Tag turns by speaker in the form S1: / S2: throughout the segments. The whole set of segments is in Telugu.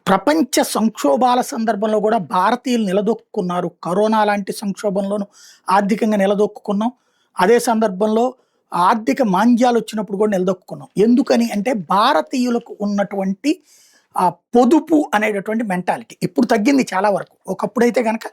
S1: ప్రపంచ సంక్షోభాల సందర్భంలో కూడా భారతీయులు నిలదొక్కున్నారు. కరోనా లాంటి సంక్షోభంలోనూ ఆర్థికంగా నిలదొక్కున్నాం. అదే సందర్భంలో ఆర్థిక మాంద్యాలు వచ్చినప్పుడు కూడా నిలదొక్కున్నాం. ఎందుకని అంటే భారతీయులకు ఉన్నటువంటి పొదుపు అనేటటువంటి మెంటాలిటీ ఇప్పుడు తగ్గింది చాలా వరకు. ఒకప్పుడైతే గనక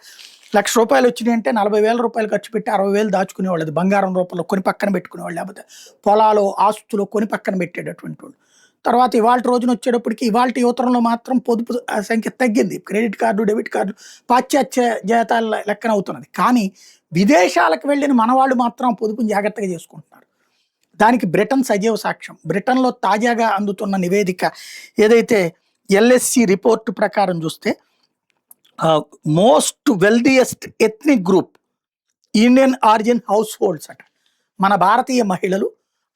S1: రూ. 1,00,000 వచ్చినాయంటే రూ. 40,000 ఖర్చు పెట్టి 60,000 దాచుకునేవాళ్ళు. అది బంగారం రూపంలో కొని పక్కన పెట్టుకునేవాళ్ళు. లేకపోతే పొలాలు, ఆస్తులు కొని పక్కన పెట్టేటటువంటి వాళ్ళు. తర్వాత ఇవాల్టి రోజున వచ్చేటప్పటికి ఇవాల్టి యువతరంలో మాత్రం పొదుపు సంఖ్య తగ్గింది. క్రెడిట్ కార్డు, డెబిట్ కార్డు పాశ్చాత్య జాతాల లెక్కన అవుతున్నది. కానీ విదేశాలకు వెళ్ళిన మనవాళ్ళు మాత్రం పొదుపుని జాగ్రత్తగా చేసుకుంటున్నారు. దానికి బ్రిటన్ సజీవ సాక్ష్యం. బ్రిటన్లో తాజాగా అందుతున్న నివేదిక ఏదైతే ఎల్ఎస్సి రిపోర్ట్ ప్రకారం చూస్తే most wealthiest ethnic group Indian origin house holds అట. మన భారతీయ మహిళలు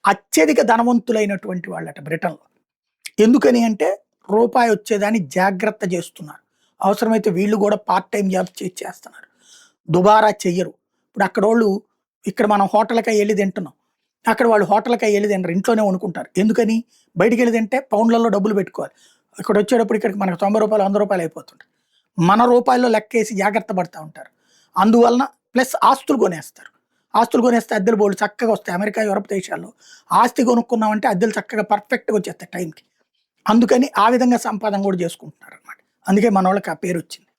S1: అత్యధిక ధనవంతులైనటువంటి వాళ్ళట బ్రిటన్లో. ఎందుకని అంటే రూపాయి వచ్చేదాన్ని జాగ్రత్త చేస్తున్నారు. అవసరమైతే వీళ్ళు కూడా పార్ట్ టైం జాబ్ చేస్తున్నారు. దుబారా చెయ్యరు. ఇప్పుడు అక్కడ వాళ్ళు ఇక్కడ మనం హోటల్కి వెళ్ళి తింటున్నాం, అక్కడ వాళ్ళు హోటల్కి వెళ్ళి తింటారు, ఇంట్లోనే వండుకుంటారు. ఎందుకని? బయటికి వెళ్ళి తింటే పౌండ్లలో డబ్బులు పెట్టుకోవాలి. ఇక్కడ వచ్చేటప్పుడు ఇక్కడికి మనకు రూ. 90, రూ. 100 అయిపోతుంటాయి. మన రూపాయల్లో లెక్కేసి జాగ్రత్త పడుతూ ఉంటారు. అందువలన ప్లస్ ఆస్తులు కొనేస్తారు. ఆస్తులు కొనేస్తే అద్దెలు బోర్డు చక్కగా వస్తాయి. అమెరికా, యూరప్ దేశాల్లో ఆస్తి కొనుక్కున్నామంటే అద్దెలు చక్కగా పర్ఫెక్ట్గా వచ్చేస్తాయి టైంకి. అందుకని ఆ విధంగా సంపాదన కూడా చేసుకుంటున్నారు అనమాట. అందుకే మన వాళ్ళకి ఆ పేరు వచ్చింది.